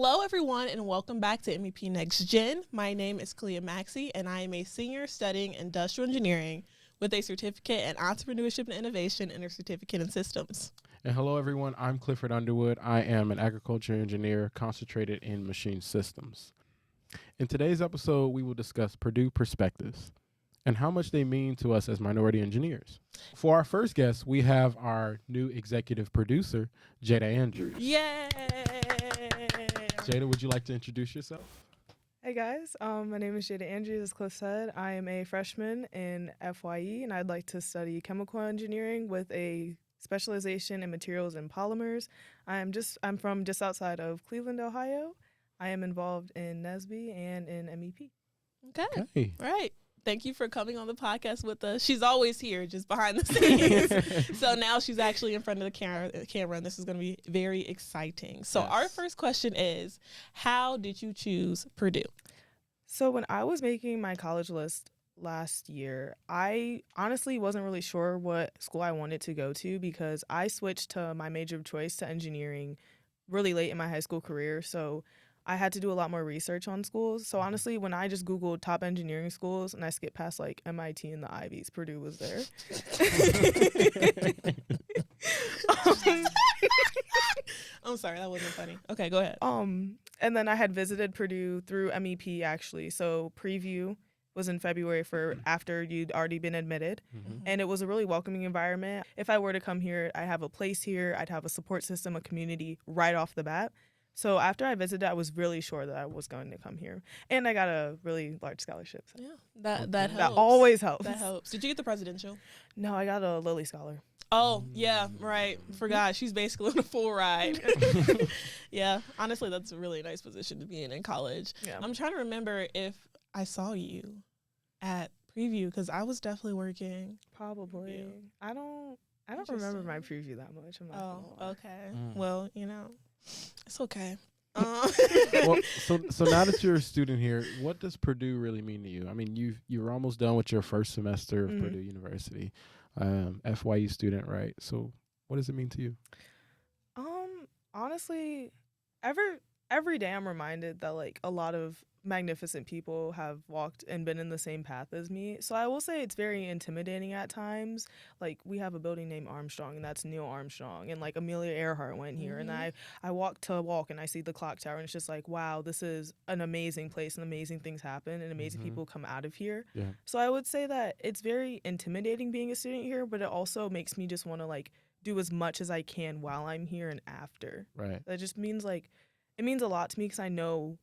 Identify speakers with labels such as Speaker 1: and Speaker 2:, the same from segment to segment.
Speaker 1: Hello, everyone, and welcome back to MEP Next Gen. My name is Clea Maxey, and I am a senior studying industrial engineering with a certificate in entrepreneurship and innovation and a certificate in systems.
Speaker 2: And hello, everyone. I'm Clifford Underwood. I am an agriculture engineer concentrated in machine systems. In today's episode, we will discuss Purdue perspectives and how much they mean to us as minority engineers. For our first guest, we have our new executive producer, Jada Andrews.
Speaker 1: Yay!
Speaker 2: Jada, would you like to introduce yourself?
Speaker 3: Hey guys, my name is Jada Andrews. As Cliff said, I am a freshman in FYE, and I'd like to study chemical engineering with a specialization in materials and polymers. I'm from just outside of Cleveland, Ohio. I am involved in NSBE and in MEP.
Speaker 1: Okay. Right. Thank you for coming on the podcast with us. She's always here, just behind the scenes. So now she's actually in front of the camera, and this is going to be very exciting. So Our first question is, how did you choose Purdue?
Speaker 3: So when I was making my college list last year, I honestly wasn't really sure what school I wanted to go to because I switched to my major of choice to engineering really late in my high school career. So I had to do a lot more research on schools. So honestly, when I just Googled top engineering schools and I skipped past like MIT and the Ivies, Purdue was there.
Speaker 1: I'm sorry, that wasn't funny. Okay, go ahead.
Speaker 3: And then I had visited Purdue through MEP actually. So preview was in February for after you'd already been admitted. Mm-hmm. And it was a really welcoming environment. If I were to come here, I have a place here. I'd have a support system, a community right off the bat. So after I visited, I was really sure that I was going to come here. And I got a really large scholarship. So.
Speaker 1: Yeah, that helps.
Speaker 3: That always helps.
Speaker 1: That helps. Did you get the presidential?
Speaker 3: No, I got a Lilly Scholar.
Speaker 1: Oh, yeah, right. Forgot. She's basically on a full ride. Yeah, honestly, that's a really nice position to be in college. Yeah. I'm trying to remember if I saw you at preview because I was definitely working.
Speaker 3: Probably. Yeah. I don't remember my preview that much. I'm not
Speaker 1: okay. Well, it's okay.
Speaker 2: Well, so now that you're a student here, what does Purdue really mean to you? I mean, you're almost done with your first semester of Purdue University, FYE student, right? So what does it mean to you?
Speaker 3: Honestly, every day I'm reminded that like a lot of magnificent people have walked and been in the same path as me. So I will say it's very intimidating at times. Like we have a building named Armstrong, and that's Neil Armstrong, and like Amelia Earhart went here. And I walk and I see the clock tower, and it's just like, wow, this is an amazing place, and amazing things happen, and amazing people come out of here. Yeah. So I would say that it's very intimidating being a student here, but it also makes me just want to like do as much as I can while I'm here and after.
Speaker 2: Right.
Speaker 3: That just means like it means a lot to me because I know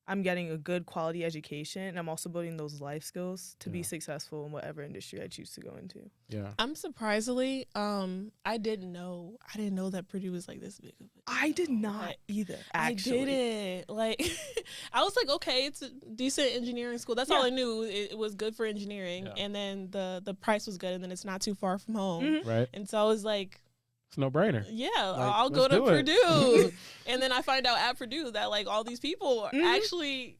Speaker 3: I'm getting a good quality education, and I'm also building those life skills to be successful in whatever industry I choose to go into.
Speaker 2: Yeah.
Speaker 1: I'm surprisingly, I didn't know that Purdue was like this big of a deal.
Speaker 3: I did not either, actually.
Speaker 1: I didn't. Like, I was like, okay, it's a decent engineering school. That's all I knew. It was good for engineering. Yeah. And then the price was good, and then it's not too far from home.
Speaker 2: Mm-hmm. Right.
Speaker 1: And so I was like,
Speaker 2: it's a no-brainer.
Speaker 1: Yeah, like, I'll go to Purdue. And then I find out at Purdue that like all these people are actually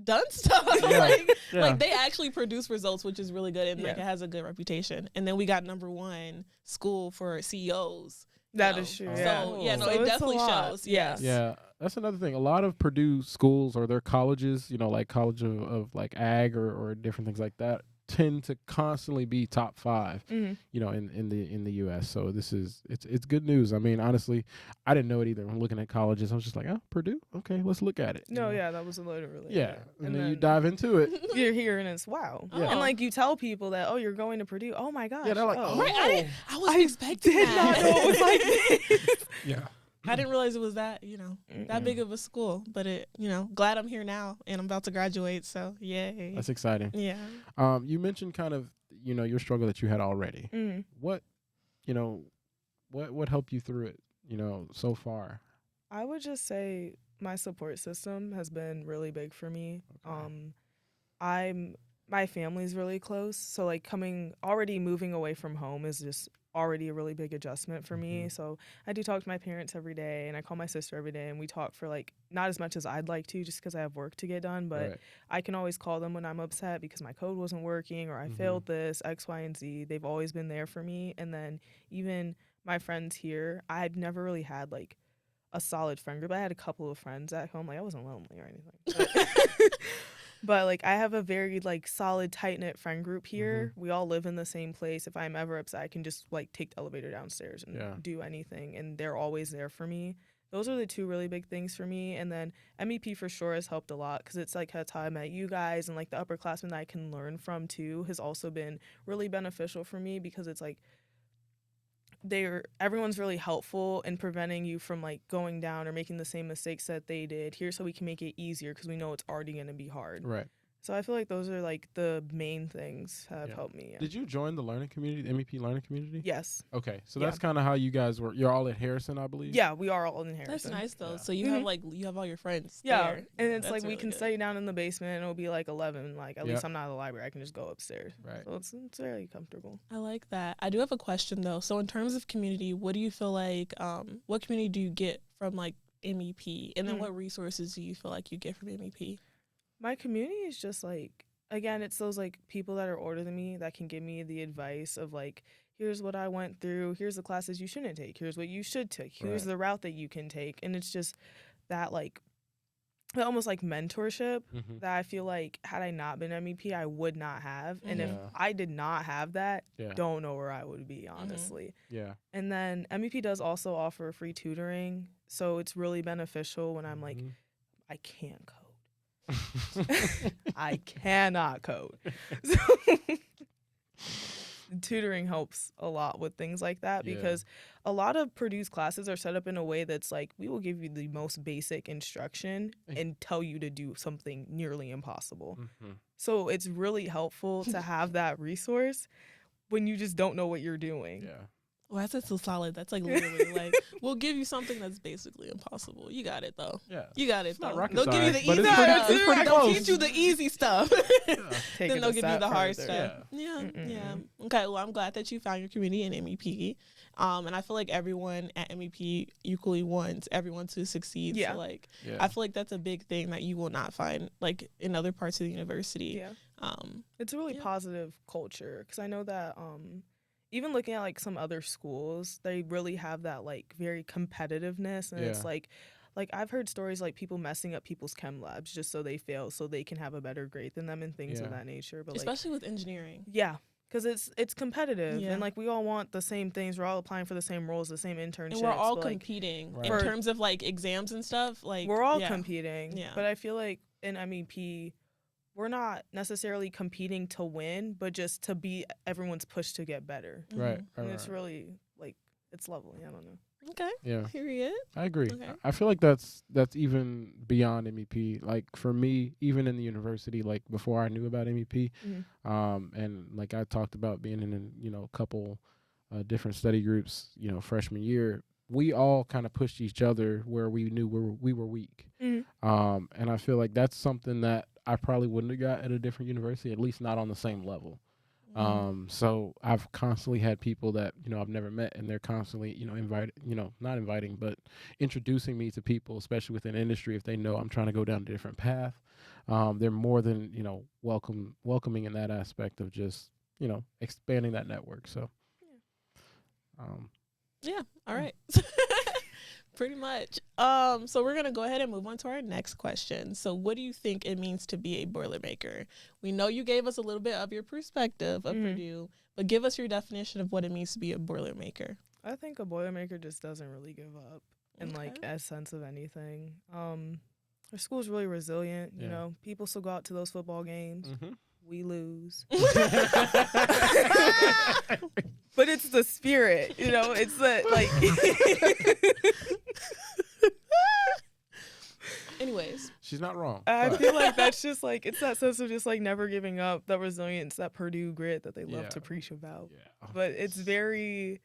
Speaker 1: done stuff. Like they actually produce results, which is really good, and like it has a good reputation. And then we got #1 school for CEOs.
Speaker 3: That is true.
Speaker 1: So it definitely shows. Yes.
Speaker 2: Yeah. That's another thing. A lot of Purdue schools or their colleges, like college of like ag or different things like that, tend to constantly be top 5, in the U.S. So it's good news. I mean, honestly, I didn't know it either. When looking at colleges, I was just like, oh, Purdue? Okay, let's look at it.
Speaker 3: That was literally.
Speaker 2: Yeah, and then you dive into it.
Speaker 3: You're here and it's wow. Yeah. And like you tell people that, you're going to Purdue. Oh my gosh.
Speaker 2: Yeah, they're like,
Speaker 1: Right, I wasn't expecting
Speaker 3: that. I did not know it was like this.
Speaker 2: Yeah.
Speaker 1: I didn't realize it was that, that big of a school. But glad I'm here now and I'm about to graduate. So, yay.
Speaker 2: That's exciting.
Speaker 1: Yeah.
Speaker 2: You mentioned kind of, your struggle that you had already. What helped you through it, so far?
Speaker 3: I would just say my support system has been really big for me. Okay. My family's really close. So like moving away from home is just already a really big adjustment for me. So I do talk to my parents every day, and I call my sister every day, and we talk for like not as much as I'd like to just because I have work to get done, but I can always call them when I'm upset because my code wasn't working or I failed this, X, Y, and Z. They've always been there for me. And then even my friends here, I've never really had like a solid friend group. I had a couple of friends at home. Like, I wasn't lonely or anything. But like, I have a very like solid, tight-knit friend group here. We all live in the same place. If I'm ever upset, I can just like take the elevator downstairs and do anything, and they're always there for me. Those are the two really big things for me. And then MEP for sure has helped a lot, because it's like that's how I met you guys, and like the upperclassmen that I can learn from too has also been really beneficial for me, because it's like everyone's really helpful in preventing you from like going down or making the same mistakes that they did. Here's so we can make it easier, because we know it's already going to be hard.
Speaker 2: Right.
Speaker 3: So I feel like those are like the main things that have helped me. Yeah.
Speaker 2: Did you join the learning community, the MEP learning community?
Speaker 3: Yes.
Speaker 2: Okay, so that's kind of how you guys were. You're all at Harrison, I believe.
Speaker 3: Yeah, we are all in Harrison.
Speaker 1: That's nice though. So you have like you have all your friends.
Speaker 3: Yeah,
Speaker 1: there.
Speaker 3: and it's
Speaker 1: That's
Speaker 3: like we
Speaker 1: really
Speaker 3: can
Speaker 1: good.
Speaker 3: study down in the basement, and it'll be like 11. Like at least I'm not at the library. I can just go upstairs.
Speaker 2: Right.
Speaker 3: So it's very comfortable.
Speaker 1: I like that. I do have a question though. So in terms of community, what do you feel like? What community do you get from like MEP, and then what resources do you feel like you get from MEP?
Speaker 3: My community is just like, again, it's those like people that are older than me that can give me the advice of like, here's what I went through, here's the classes you shouldn't take, here's what you should take, here's the route that you can take. And it's just that like almost like mentorship that I feel like had I not been MEP, I would not have. And if I did not have that, don't know where I would be, honestly.
Speaker 2: Yeah.
Speaker 3: And then MEP does also offer free tutoring, so it's really beneficial when I'm like, I can't code. I cannot code. So tutoring helps a lot with things like that, because a lot of Purdue's classes are set up in a way that's like, we will give you the most basic instruction and tell you to do something nearly impossible. So it's really helpful to have that resource when you just don't know what you're doing.
Speaker 2: Yeah.
Speaker 1: Well, that's so solid. That's like literally like, we'll give you something that's basically impossible. You got it though.
Speaker 2: Yeah.
Speaker 1: You got it
Speaker 2: It's
Speaker 1: though.
Speaker 2: not rocket
Speaker 1: They'll give you the
Speaker 2: science,
Speaker 1: easy
Speaker 2: but
Speaker 1: stuff.
Speaker 2: it's pretty
Speaker 1: They'll
Speaker 2: close.
Speaker 1: teach you the easy stuff.
Speaker 3: Take
Speaker 1: Then they'll give you the hard
Speaker 3: further.
Speaker 1: stuff. Yeah. Okay. Well, I'm glad that you found your community in MEP. And I feel like everyone at MEP equally wants everyone to succeed.
Speaker 3: Yeah.
Speaker 1: So like, I feel like that's a big thing that you will not find like in other parts of the university.
Speaker 3: Yeah. It's a really positive culture, because I know that even looking at like some other schools, they really have that like very competitiveness, and it's like I've heard stories like people messing up people's chem labs just so they fail, so they can have a better grade than them and things of that nature. But
Speaker 1: especially with engineering.
Speaker 3: Yeah, because it's competitive, and like we all want the same things. We're all applying for the same roles, the same internships.
Speaker 1: And we're all competing in terms of like exams and stuff. Like
Speaker 3: we're all competing.
Speaker 1: Yeah.
Speaker 3: But I feel like in MEP, we're not necessarily competing to win, but just to be everyone's push to get better.
Speaker 2: Right.
Speaker 3: And it's really like, it's lovely. I don't know.
Speaker 1: Okay.
Speaker 2: Yeah.
Speaker 1: Period.
Speaker 2: I agree.
Speaker 1: Okay.
Speaker 2: I feel like that's even beyond MEP. Like for me, even in the university, like before I knew about MEP, and like I talked about being in a couple different study groups, freshman year, we all kind of pushed each other where we knew we were weak. And I feel like that's something that I probably wouldn't have got at a different university, at least not on the same level. So I've constantly had people that, I've never met, and they're constantly, not inviting, but introducing me to people, especially within industry, if they know I'm trying to go down a different path. They're more than, welcoming in that aspect of just, expanding that network. So,
Speaker 1: yeah. All right. Pretty much. So we're going to go ahead and move on to our next question. So what do you think it means to be a Boilermaker? We know you gave us a little bit of your perspective of Purdue, but give us your definition of what it means to be a Boilermaker.
Speaker 3: I think a Boilermaker just doesn't really give up in like a sense of anything. Our school's really resilient. You know, people still go out to those football games. We lose. But it's the spirit, it's the like.
Speaker 1: Anyways,
Speaker 2: she's not wrong.
Speaker 3: I feel like that's just like, it's that sense of just like never giving up, that resilience, that Purdue grit that they love to preach about. But it's very,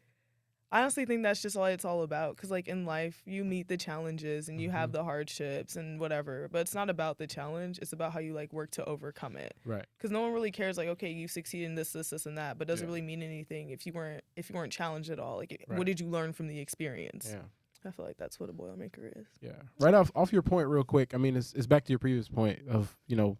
Speaker 3: I honestly think that's just all it's all about. Because like in life, you meet the challenges and you have the hardships and whatever, but it's not about the challenge. It's about how you like work to overcome it.
Speaker 2: Right.
Speaker 3: Because no one really cares like, okay, you succeeded in this, and that, but it doesn't really mean anything if you weren't challenged at all. Like, what did you learn from the experience?
Speaker 2: Yeah.
Speaker 3: I feel like that's what a Boilermaker is.
Speaker 2: Yeah. Right off your point real quick. I mean, it's back to your previous point of,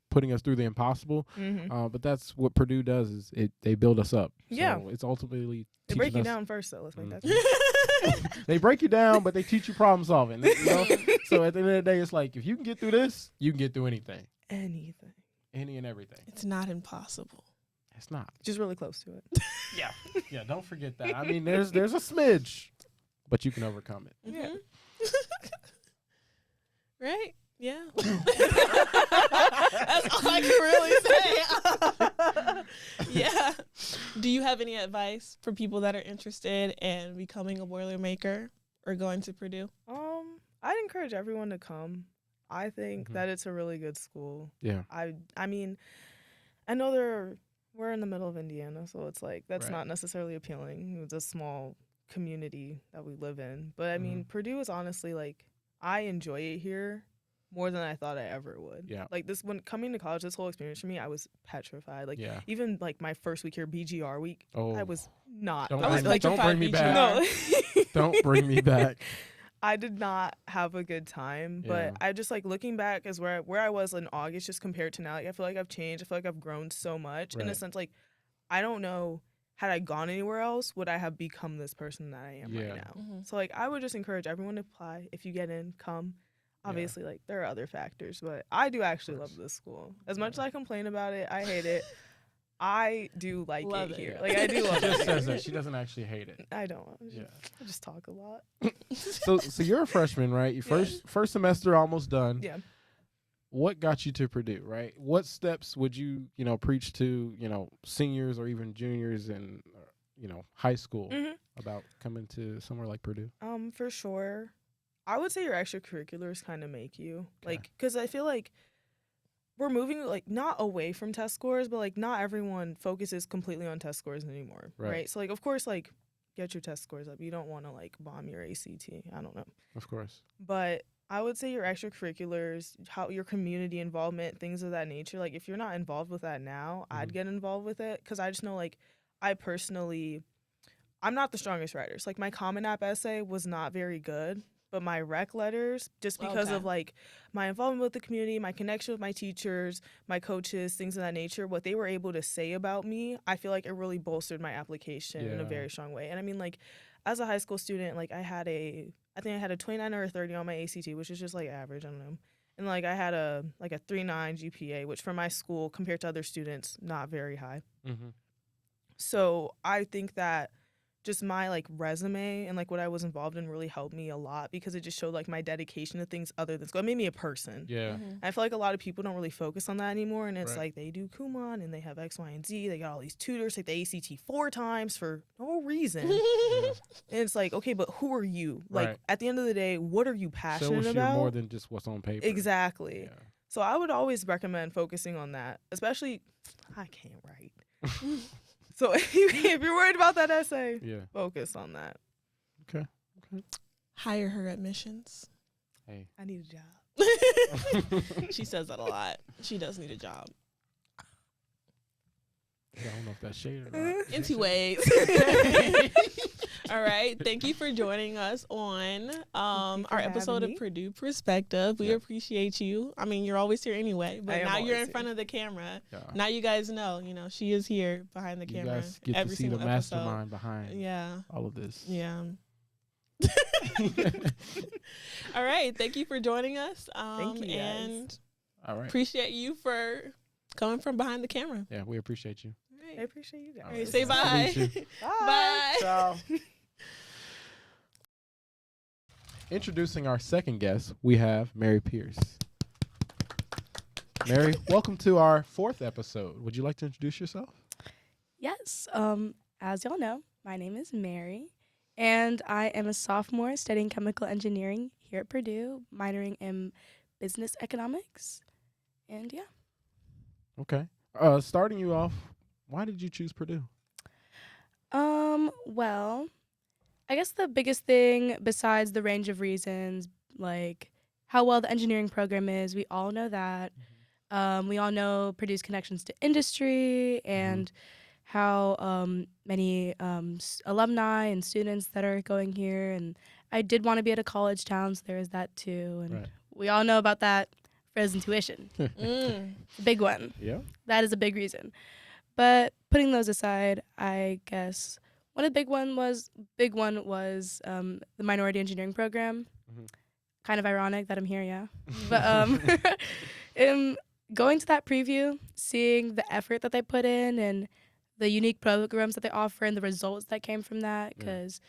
Speaker 2: putting us through the impossible. But that's what Purdue does is they build us up.
Speaker 3: Yeah.
Speaker 2: So it's ultimately
Speaker 3: they break you down first, though. Let's make that clear.
Speaker 2: They break you down, but they teach you problem solving. So at the end of the day, it's like, if you can get through this, you can get through anything.
Speaker 3: Anything.
Speaker 2: Any and everything.
Speaker 1: It's not impossible.
Speaker 2: It's not.
Speaker 3: Just really close to it.
Speaker 2: Yeah. Yeah, don't forget that. I mean, there's a smidge, but you can overcome it.
Speaker 1: Yeah. Right? Yeah. That's all I can really say. Yeah. Do you have any advice for people that are interested in becoming a Boilermaker or going to Purdue?
Speaker 3: I'd encourage everyone to come. I think that it's a really good school.
Speaker 2: Yeah.
Speaker 3: I mean, I know we're in the middle of Indiana, so it's like that's not necessarily appealing. It's a small community that we live in. But I mean, Purdue is honestly like, I enjoy it here more than I thought I ever would.
Speaker 2: Yeah.
Speaker 3: Like when coming to college, this whole experience for me, I was petrified. Like even like my first week here, BGR week, I was not.
Speaker 2: Don't
Speaker 3: bring
Speaker 2: me back. No. Don't bring me back.
Speaker 3: I did not have a good time, but I just like looking back as where I was in August just compared to now. Like I feel like I've changed. I feel like I've grown so much in a sense. Like I don't know, had I gone anywhere else, would I have become this person that I am right now? So like I would just encourage everyone to apply. If you get in, come. Obviously, like there are other factors, but I do actually love this school. As much as I complain about it, I hate it. I do like it here. Like I do love it.
Speaker 2: She just says that. She doesn't actually hate it.
Speaker 3: I don't. I just talk a lot.
Speaker 2: So you're a freshman, right? Your first semester almost done.
Speaker 3: Yeah.
Speaker 2: What got you to Purdue, right? What steps would you, preach to, seniors or even juniors in, high school about coming to somewhere like Purdue?
Speaker 3: For sure. I would say your extracurriculars kind of make you. Like, because I feel like we're moving, like, not away from test scores, but, like, not everyone focuses completely on test scores anymore, right? So, like, of course, like, get your test scores up. You don't want to, like, bomb your ACT. I don't know.
Speaker 2: Of course.
Speaker 3: But I would say your extracurriculars, your community involvement, things of that nature. Like, if you're not involved with that now, I'd get involved with it. Because I just know, like, I'm not the strongest writer. So, like, my Common App essay was not very good. But my rec letters, just because of, like, my involvement with the community, my connection with my teachers, my coaches, things of that nature, what they were able to say about me, I feel like it really bolstered my application in a very strong way. And I mean, like, as a high school student, like, I think I had a 29 or a 30 on my ACT, which is just, like, average, I don't know. And, like, I had a 3.9 GPA, which for my school, compared to other students, not very high. So I think that just my, like, resume and, like, what I was involved in really helped me a lot because it just showed, like, my dedication to things other than school. It made me a person.
Speaker 2: Yeah.
Speaker 3: I feel like a lot of people don't really focus on that anymore, and it's like they do Kumon and they have X, Y, and Z. They got all these tutors, like the ACT 4 times for no reason. And it's like, okay, but who are you? Like, at the end of the day, what are you passionate about?
Speaker 2: You're more than just what's on paper.
Speaker 3: Exactly.
Speaker 2: Yeah.
Speaker 3: So I would always recommend focusing on that, especially I can't write. So if you're worried about that essay, focus on that.
Speaker 2: Okay.
Speaker 1: Hire her admissions.
Speaker 3: Hey, I need a job.
Speaker 1: She says that a lot. She does need a job.
Speaker 2: I don't know if that's shade or not.
Speaker 1: Anyways. All right. Thank you for joining us on our episode of Purdue Perspective. We appreciate you. I mean, you're always here anyway, but now you're in front of the camera. Yeah. Now you guys know, she is here behind the camera.
Speaker 2: You guys get to see the mastermind behind all of this.
Speaker 1: Yeah. All right. Thank you for joining us.
Speaker 3: Thank you, guys.
Speaker 1: And
Speaker 2: all right.
Speaker 1: Appreciate you for coming from behind the camera.
Speaker 2: Yeah, we appreciate you.
Speaker 3: I appreciate you guys.
Speaker 1: All right, say bye. Bye.
Speaker 2: Ciao. Introducing our second guest, we have Mary Pierce. Mary, welcome to our fourth episode. Would you like to introduce yourself?
Speaker 4: Yes. As y'all know, my name is Mary, and I am a sophomore studying chemical engineering here at Purdue, minoring in business economics. And yeah.
Speaker 2: Okay. Starting you off, why did you choose Purdue?
Speaker 4: Well, I guess the biggest thing besides the range of reasons, like how well the engineering program is, we all know that. We all know Purdue's connections to industry and how many alumni and students that are going here. And I did want to be at a college town, so there was that too. And
Speaker 2: Right.
Speaker 4: we all know about that frozen tuition. Big one.
Speaker 2: Yeah.
Speaker 4: That is a big reason. But putting those aside, I guess one of the big one was the Minority Engineering program.
Speaker 2: Mhm.
Speaker 4: Kind of ironic that I'm here, yeah. But going to that preview, seeing the effort that they put in and the unique programs that they offer and the results that came from that, because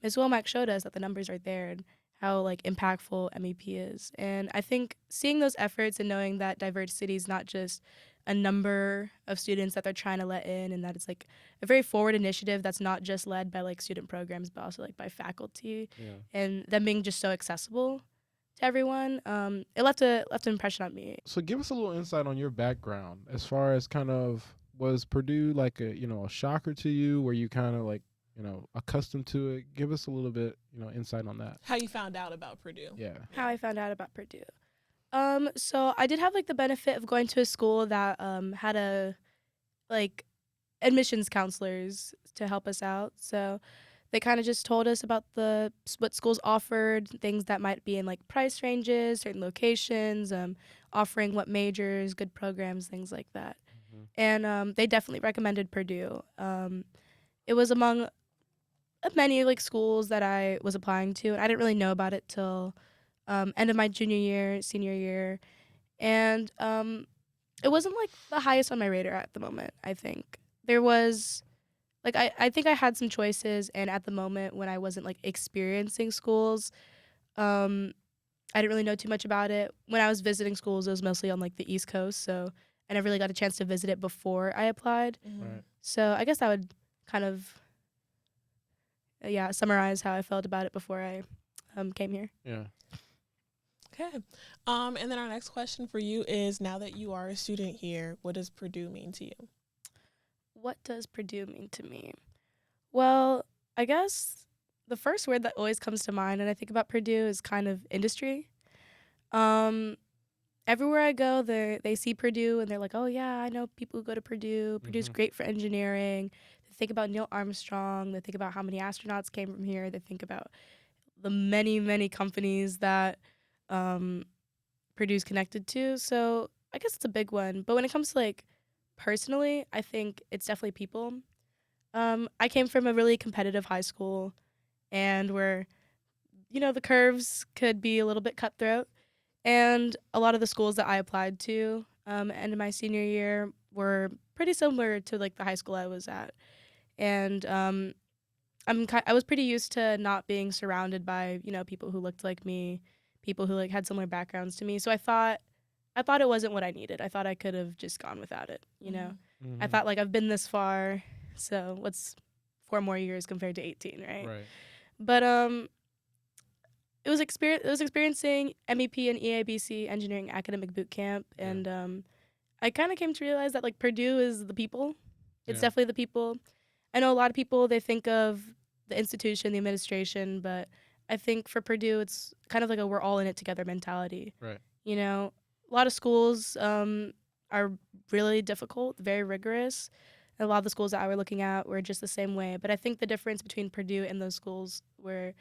Speaker 4: Ms. Womack showed us that the numbers are there and how like impactful MEP is. And I think seeing those efforts and knowing that diversity is not just a number of students that they're trying to let in, and that it's like a very forward initiative that's not just led by like student programs but also like by faculty, and them being just so accessible to everyone, it left an impression on me.
Speaker 2: So give us a little insight on your background as far as kind of, was Purdue like a shocker to you? Were you kind of like accustomed to it? Give us a little bit insight on that.
Speaker 1: How you found out about Purdue?
Speaker 2: Yeah.
Speaker 4: How I found out about Purdue. So I did have like the benefit of going to a school that had a like admissions counselors to help us out. So they kind of just told us about what schools offered, things that might be in like price ranges, certain locations, offering what majors, good programs, things like that. And they definitely recommended Purdue. It was among many like schools that I was applying to, and I didn't really know about it till end of my junior year, senior year, and it wasn't like the highest on my radar at the moment. I think there was like I think I had some choices, and at the moment when I wasn't like experiencing schools, I didn't really know too much about it. When I was visiting schools, it was mostly on like the East Coast, so I never really got a chance to visit it before I applied.
Speaker 2: Right.
Speaker 4: So I guess I would kind of summarize how I felt about it before I came here.
Speaker 2: Yeah.
Speaker 1: Okay. And then our next question for you is, now that you are a student here, what does Purdue mean to you?
Speaker 4: What does Purdue mean to me? Well, I guess the first word that always comes to mind when I think about Purdue is kind of industry. Everywhere I go, they see Purdue and they're like, oh yeah, I know people who go to Purdue. Purdue's great for engineering. They think about Neil Armstrong. They think about how many astronauts came from here. They think about the many, many companies that Purdue's connected to. So I guess it's a big one. But when it comes to like personally, I think it's definitely people. I came from a really competitive high school, and where the curves could be a little bit cutthroat. And a lot of the schools that I applied to end of my senior year were pretty similar to like the high school I was at. And I was pretty used to not being surrounded by people who looked like me, people who like had similar backgrounds to me. So I thought it wasn't what I needed. I thought I could have just gone without it. I thought like I've been this far, so what's 4 more years compared to 18, right?
Speaker 2: Right.
Speaker 4: But it was experiencing MEP and EABC engineering academic boot camp, and I kind of came to realize that like Purdue is the people. It's definitely the people. I know a lot of people, they think of the institution, the administration, but I think for Purdue it's kind of like a we're all in it together mentality.
Speaker 2: Right.
Speaker 4: A lot of schools are really difficult, very rigorous. And a lot of the schools that I were looking at were just the same way. But I think the difference between Purdue and those schools were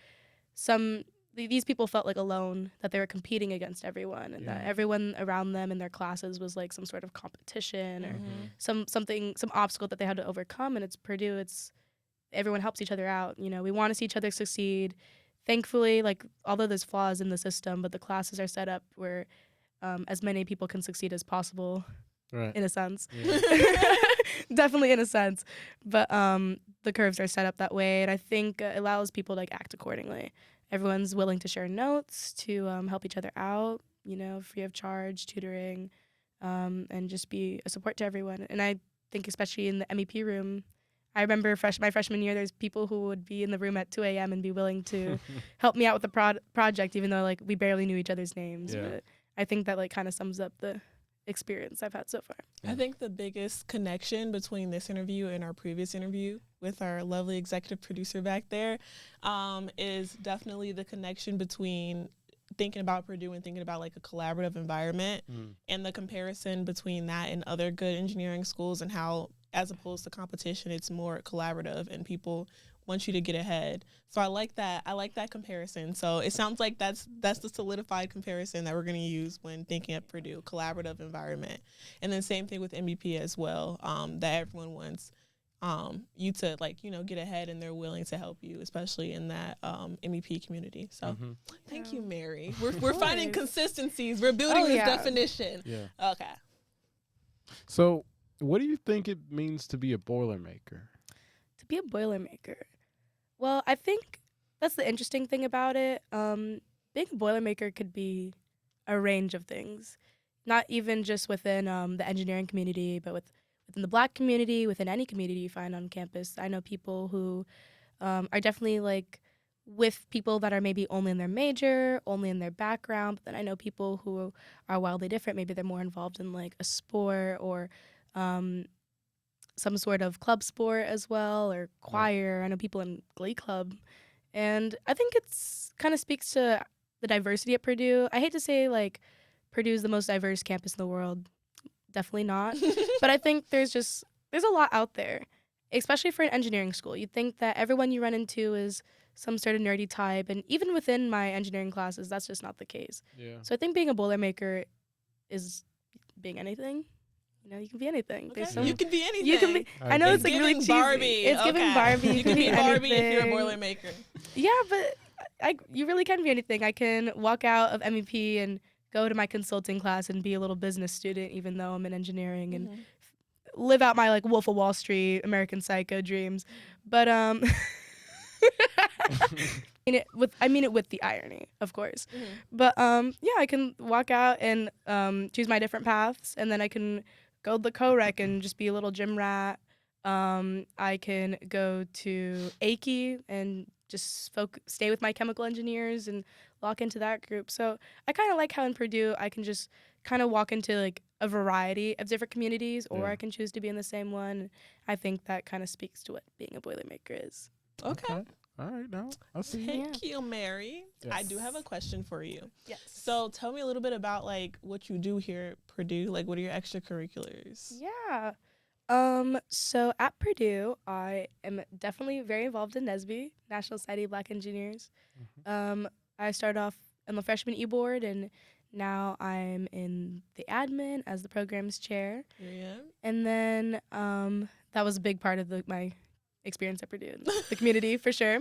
Speaker 4: these people felt like alone, that they were competing against everyone, and that everyone around them in their classes was like some sort of competition or some obstacle that they had to overcome. And it's Purdue, it's everyone helps each other out. We want to see each other succeed. Thankfully, like although there's flaws in the system, but the classes are set up where as many people can succeed as possible.
Speaker 2: Right.
Speaker 4: In a sense. Definitely in a sense. But the curves are set up that way, and I think it allows people to like act accordingly. Everyone's willing to share notes, to help each other out, free of charge, tutoring, and just be a support to everyone. And I think especially in the MEP room, I remember my freshman year, there's people who would be in the room at 2 a.m. and be willing to help me out with the project, even though like we barely knew each other's names.
Speaker 2: Yeah.
Speaker 4: But I think that like kind of sums up the experience I've had so far.
Speaker 1: I think the biggest connection between this interview and our previous interview with our lovely executive producer back there is definitely the connection between thinking about Purdue and thinking about like a collaborative environment, and the comparison between that and other good engineering schools, and how as opposed to competition, it's more collaborative and people want you to get ahead. So I like that. I like that comparison. So it sounds like that's the solidified comparison that we're going to use when thinking of Purdue, collaborative environment. And then same thing with MEP as well, that everyone wants you to get ahead, and they're willing to help you, especially in that MEP community. So thank you, Mary. We're finding consistencies. We're building this definition.
Speaker 2: Yeah.
Speaker 1: Okay.
Speaker 2: So what do you think it means to be a Boilermaker?
Speaker 4: To be a Boilermaker? Well, I think that's the interesting thing about it. Being a Boilermaker could be a range of things, not even just within the engineering community, but within the Black community, within any community you find on campus. I know people who are definitely with people that are maybe only in their major, only in their background. But then I know people who are wildly different. Maybe they're more involved in a sport or some sort of club sport as well, or choir. I know people in Glee Club. And I think it's kind of speaks to the diversity at Purdue. I hate to say Purdue's the most diverse campus in the world. Definitely not. But I think there's a lot out there, especially for an engineering school. You'd think that everyone you run into is some sort of nerdy type. And even within my engineering classes, that's just not the case.
Speaker 2: Yeah.
Speaker 4: So I think being a Boilermaker is being anything. You can be anything.
Speaker 1: Okay. You can be anything. You
Speaker 4: can be. I know it's really cheesy.
Speaker 1: Barbie.
Speaker 4: It's giving Barbie.
Speaker 1: You can be Barbie if you're a Boilermaker.
Speaker 4: Yeah, but you really can be anything. I can walk out of MEP and go to my consulting class and be a little business student, even though I'm in engineering, and live out my Wolf of Wall Street, American Psycho dreams. But I mean it with the irony, of course. But I can walk out and choose my different paths, and then I can go to the co-rec and just be a little gym rat. I can go to AICE and just stay with my chemical engineers and lock into that group. So I kind of like how in Purdue I can just kind of walk into a variety of different communities, or I can choose to be in the same one. I think that kind of speaks to what being a Boilermaker is.
Speaker 1: Okay.
Speaker 2: All right, now I see.
Speaker 1: Thank you, Mary. Yes. I do have a question for you.
Speaker 4: Yes.
Speaker 1: So tell me a little bit about what you do here at Purdue. What are your extracurriculars?
Speaker 4: Yeah. So at Purdue, I am definitely very involved in NSBE, National Society of Black Engineers. I started off on the freshman e-board, and now I'm in the admin as the program's chair.
Speaker 1: Yeah.
Speaker 4: And then that was a big part of my experience at Purdue, the community for sure.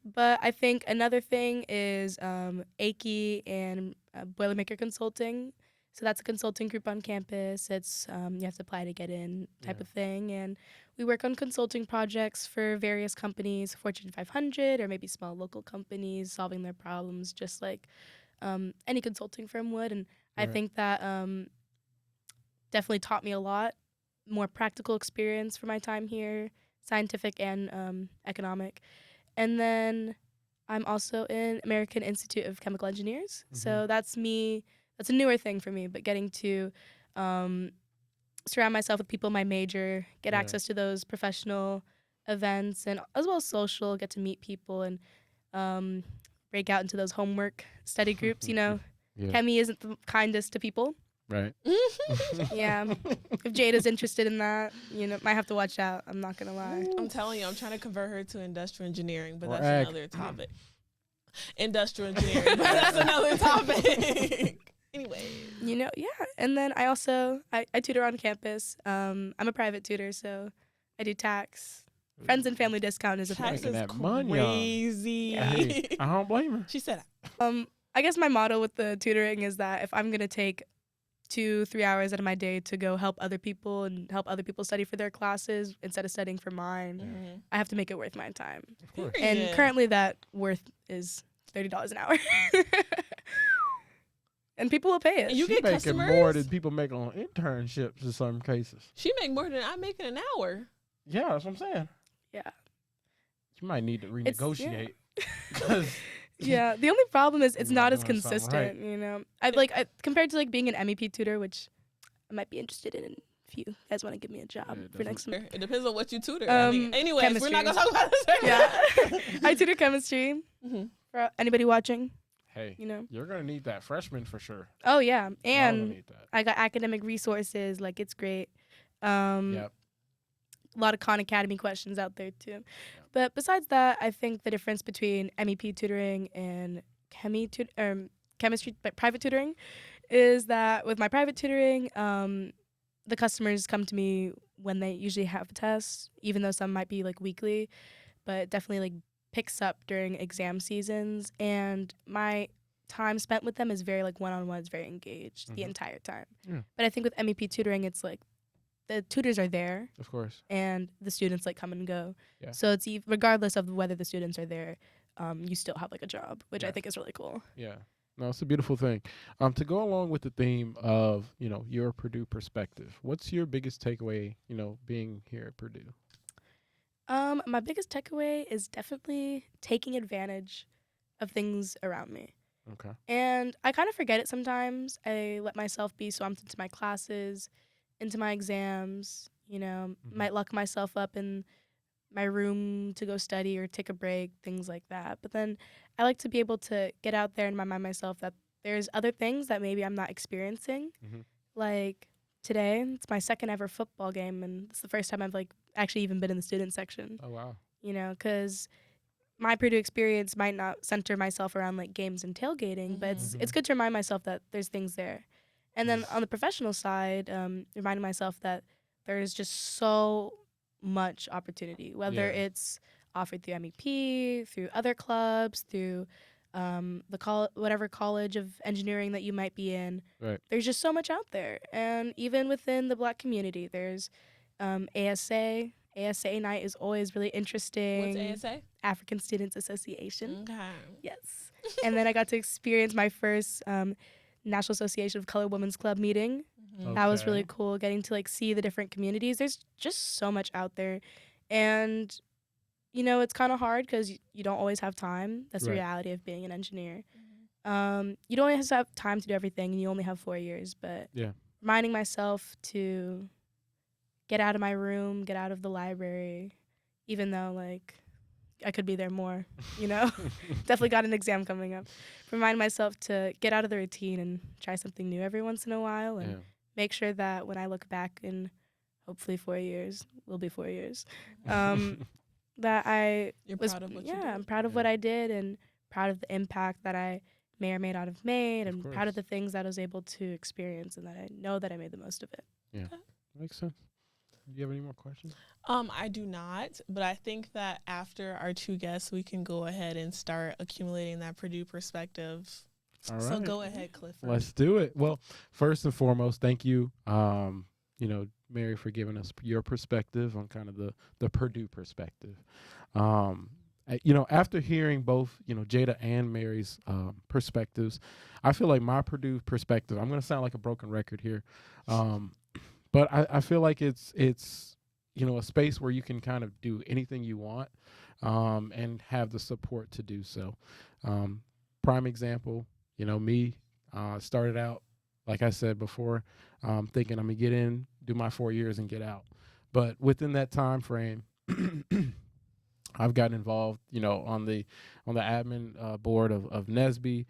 Speaker 4: But I think another thing is AICE and Boilermaker Consulting. So that's a consulting group on campus. It's you have to apply to get in type of thing. And we work on consulting projects for various companies, Fortune 500 or maybe small local companies, solving their problems just like any consulting firm would. And I think that definitely taught me a lot, more practical experience for my time here, scientific and economic. And then I'm also in American Institute of Chemical Engineers. So that's me. That's a newer thing for me, but getting to surround myself with people in my major, get access to those professional events, and as well as social, get to meet people and break out into those homework study groups. Chemie isn't the kindest to people.
Speaker 2: Right.
Speaker 4: Yeah. If Jada's interested in that, might have to watch out. I'm not going to lie.
Speaker 1: I'm telling you, I'm trying to convert her to industrial engineering, but that's another topic. Industrial engineering, but that's another topic. Anyway.
Speaker 4: And then I also, I tutor on campus. I'm a private tutor, so I do tax. Friends and family discount is a
Speaker 1: tax
Speaker 4: thing.
Speaker 1: Is crazy.
Speaker 2: Hey, I don't blame her.
Speaker 1: She said
Speaker 4: I guess my motto with the tutoring is that if I'm going to take 2-3 hours out of my day to go help other people and help other people study for their classes instead of studying for mine, I have to make it worth my time.
Speaker 2: Of course.
Speaker 4: And currently that worth is $30 an hour. And people will pay it.
Speaker 1: And you get
Speaker 2: making
Speaker 1: customers?
Speaker 2: More than people make on internships in some cases.
Speaker 1: She make more than I make in an hour.
Speaker 2: Yeah, that's what I'm saying.
Speaker 4: Yeah.
Speaker 2: You might need to renegotiate.
Speaker 4: Yeah, the only problem is it's not as consistent, I compared to being an MEP tutor, which I might be interested in if you guys want to give me a job for next semester.
Speaker 1: It depends on what you tutor. Anyways,
Speaker 4: chemistry.
Speaker 1: We're not going to talk about this right now.
Speaker 4: I tutor chemistry for anybody watching.
Speaker 2: Hey, you're going to need that freshman for sure.
Speaker 4: Oh, yeah. And I got academic resources. It's great. A lot of Khan Academy questions out there, too. But besides that, I think the difference between MEP tutoring and chemistry private tutoring is that with my private tutoring, the customers come to me when they usually have tests, even though some might be like weekly, but definitely like picks up during exam seasons. And my time spent with them is very like one-on-one, it's very engaged the entire time.
Speaker 2: Yeah.
Speaker 4: But I think with MEP tutoring, it's like the tutors are there,
Speaker 2: Of course,
Speaker 4: and the students like come and go.
Speaker 2: Yeah.
Speaker 4: So it's regardless of whether the students are there, you still have like a job, which I think is really cool.
Speaker 2: Yeah. No, it's a beautiful thing. To go along with the theme of, your Purdue perspective, what's your biggest takeaway, being here at Purdue?
Speaker 4: My biggest takeaway is definitely taking advantage of things around me.
Speaker 2: Okay.
Speaker 4: And I kind of forget it sometimes. I let myself be swamped into my classes, into my exams, might lock myself up in my room to go study or take a break, things like that. But then I like to be able to get out there and remind myself that there's other things that maybe I'm not experiencing. Like today, it's my second ever football game, and it's the first time I've like actually even been in the student section.
Speaker 2: Oh, wow.
Speaker 4: Because my Purdue experience might not center myself around like games and tailgating, but it's good to remind myself that there's things there. And then on the professional side, reminding myself that there's just so much opportunity, whether it's offered through MEP, through other clubs, through whatever college of engineering that you might be in.
Speaker 2: Right.
Speaker 4: There's just so much out there. And even within the Black community, there's ASA. ASA night is always really interesting.
Speaker 1: What's ASA?
Speaker 4: African Students Association.
Speaker 1: Okay.
Speaker 4: Yes. And then I got to experience my first National Association of Colored Women's Club meeting. That was really cool, getting to like see the different communities. There's just so much out there. And, it's kind of hard because you don't always have time. That's the reality of being an engineer. You don't always have time to do everything, and you only have 4 years. But reminding myself to get out of my room, get out of the library, even though, like, I could be there more, Definitely got an exam coming up. Remind myself to get out of the routine and try something new every once in a while, and make sure that when I look back in hopefully 4 years, will be 4 years, that
Speaker 1: You're proud of what you did.
Speaker 4: I'm proud of what I did, and proud of the impact that I may or may not have made, and proud of the things that I was able to experience, and that I know that I made the most of it.
Speaker 2: Yeah, makes sense. Do you have any more questions?
Speaker 1: I do not, but I think that after our two guests, we can go ahead and start accumulating that Purdue perspective.
Speaker 2: All right.
Speaker 1: So go ahead, Clifford.
Speaker 2: Let's do it. Well, first and foremost, thank you, Mary, for giving us your perspective on kind of the Purdue perspective. After hearing both, Jada and Mary's perspectives, I feel like my Purdue perspective, I'm going to sound like a broken record here, but I feel like it's a space where you can kind of do anything you want and have the support to do so. Prime example, me started out, like I said before, thinking I'm going to get in, do my 4 years, and get out. But within that time frame, I've gotten involved, on the admin board of NSBE.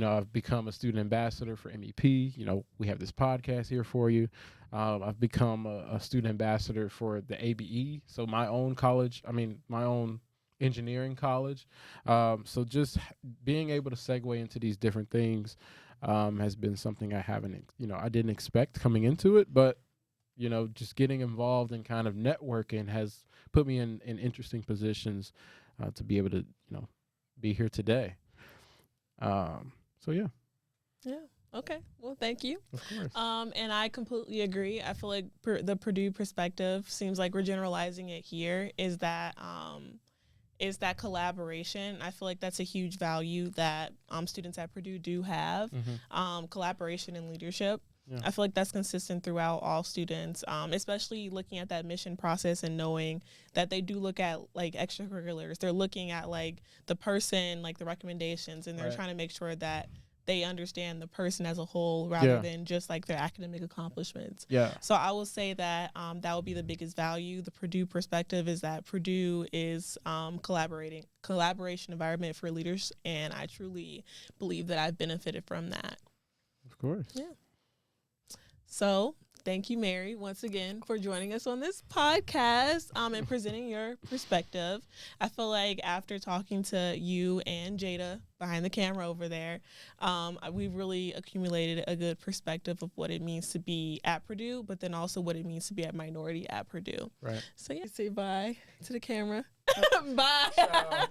Speaker 2: I've become a student ambassador for MEP. We have this podcast here for you. I've become a student ambassador for the ABE, so my own college. My own engineering college. So just being able to segue into these different things has been something I didn't expect coming into it, but just getting involved and kind of networking has put me in interesting positions to be able to, be here today. So yeah.
Speaker 1: Yeah. Okay. Well, thank you.
Speaker 2: Of course.
Speaker 1: And I completely agree. I feel like the Purdue perspective, seems like we're generalizing it here, is that collaboration. I feel like that's a huge value that students at Purdue do have. Collaboration and leadership. Yeah. I feel like that's consistent throughout all students, especially looking at that admission process and knowing that they do look at like extracurriculars. They're looking at like the person, like the recommendations, and they're trying to make sure that they understand the person as a whole rather than just like their academic accomplishments. Yeah. So I will say that that would be the biggest value. The Purdue perspective is that Purdue is collaboration environment for leaders, and I truly believe that I've benefited from that.
Speaker 2: Of course.
Speaker 1: Yeah. So thank you, Mary, once again for joining us on this podcast and presenting your perspective. I feel like after talking to you and Jada behind the camera over there, we've really accumulated a good perspective of what it means to be at Purdue, but then also what it means to be a minority at Purdue.
Speaker 2: Right.
Speaker 1: So yeah, say bye to the camera. Bye.